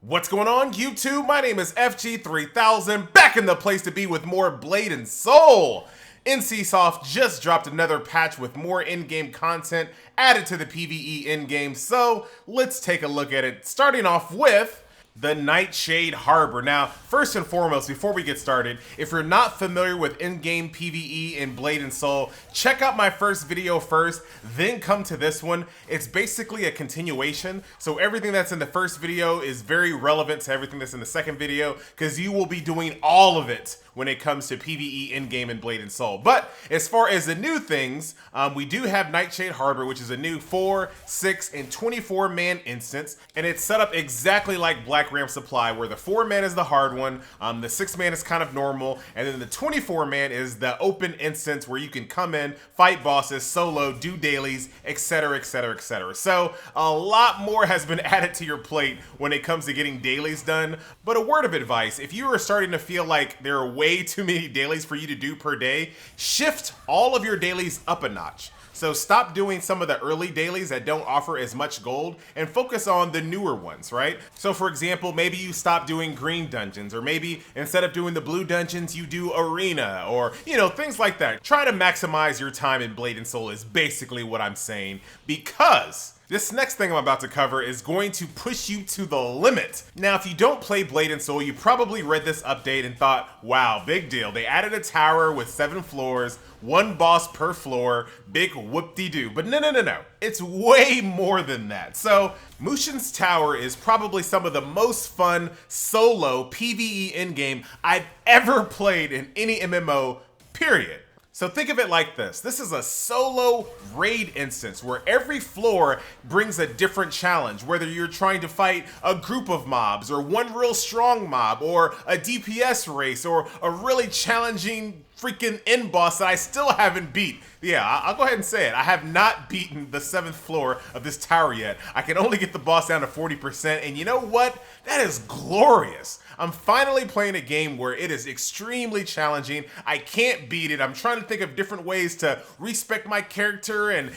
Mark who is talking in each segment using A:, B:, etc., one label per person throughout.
A: What's going on, YouTube? My name is FG3000, back in the place to be with more Blade and Soul. NCSoft just dropped another patch with more in-game content added to the PVE in-game, so let's take a look at it, starting off with the Nightshade Harbor. Now, first and foremost, before we get started, if you're not familiar with in-game PvE in Blade and Soul, check out my first video first, then come to this one. It's basically a continuation, so everything that's in the first video is very relevant to everything that's in the second video, because you will be doing all of it when it comes to PvE in-game in Blade and Soul. But as far as the new things, we do have Nightshade Harbor, which is a new 4, 6, and 24-man instance, and it's set up exactly like Black Ram Supply, where the 4-man is the hard one, the 6-man is kind of normal, and then the 24-man is the open instance where you can come in, fight bosses, solo, do dailies, etc, etc, etc. So a lot more has been added to your plate when it comes to getting dailies done. But a word of advice, if you are starting to feel like there are way too many dailies for you to do per day, shift all of your dailies up a notch. So stop doing some of the early dailies that don't offer as much gold and focus on the newer ones, right? So for example, maybe you stop doing green dungeons, or maybe instead of doing the blue dungeons, you do arena, or things like that. Try to maximize your time in Blade and Soul is basically what I'm saying, because this next thing I'm about to cover is going to push you to the limit. Now, if you don't play Blade and Soul, you probably read this update and thought, wow, big deal. They added a tower with 7 floors, 1 boss per floor, big whoop-de-doo. But no. It's way more than that. So, Mushin's Tower is probably some of the most fun solo PvE in-game I've ever played in any MMO, period. So think of it like this. This is a solo raid instance where every floor brings a different challenge, whether you're trying to fight a group of mobs, or one real strong mob, or a DPS race, or a really challenging freaking end boss that I still haven't beat. Yeah, I'll go ahead and say it. I have not beaten the 7th floor of this tower yet. I can only get the boss down to 40%, and you know what? That is glorious. I'm finally playing a game where it is extremely challenging. I can't beat it. I'm trying to think of different ways to respect my character and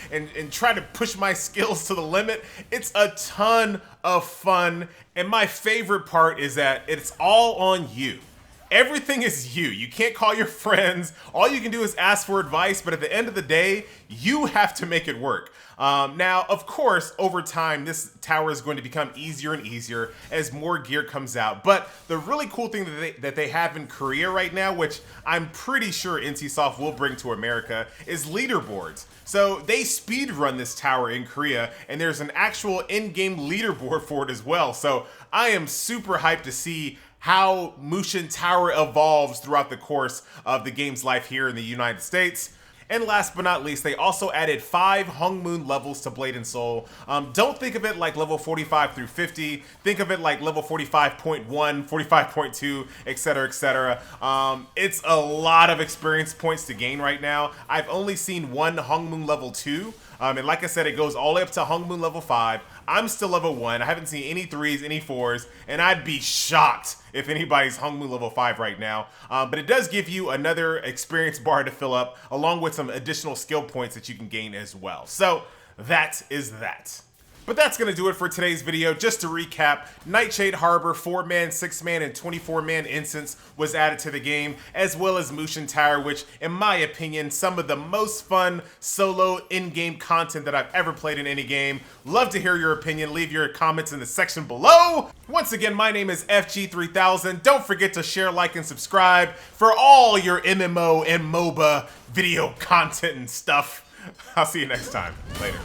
A: try to push my skills to the limit. It's a ton of fun, and my favorite part is that it's all on you. Everything is you. You can't call your friends. All you can do is ask for advice, but at the end of the day, you have to make it work. Now, of course, over time, this tower is going to become easier and easier as more gear comes out. But the really cool thing that they have in Korea right now, which I'm pretty sure NCSoft will bring to America, is leaderboards. So they speedrun this tower in Korea, and there's an actual in-game leaderboard for it as well. So I am super hyped to see how Mushin Tower evolves throughout the course of the game's life here in the United States. And last but not least, they also added 5 Hung Moon levels to Blade and Soul. Don't think of it like level 45 through 50. Think of it like level 45.1, 45.2, etc, etc. It's a lot of experience points to gain right now. I've only seen 1 Hung Moon level 2. And like I said, it goes all the way up to Hung Moon level 5. I'm still level 1. I haven't seen any 3s, any 4s, and I'd be shocked if anybody's Hung Moon level 5 right now. But it does give you another experience bar to fill up, along with some additional skill points that you can gain as well. So that is that. But that's going to do it for today's video. Just to recap, Nightshade Harbor 4-man, 6-man, and 24-man instance was added to the game, as well as Mushin Tower, which, in my opinion, some of the most fun solo in-game content that I've ever played in any game. Love to hear your opinion. Leave your comments in the section below. Once again, my name is FG3000. Don't forget to share, like, and subscribe for all your MMO and MOBA video content and stuff. I'll see you next time. Later.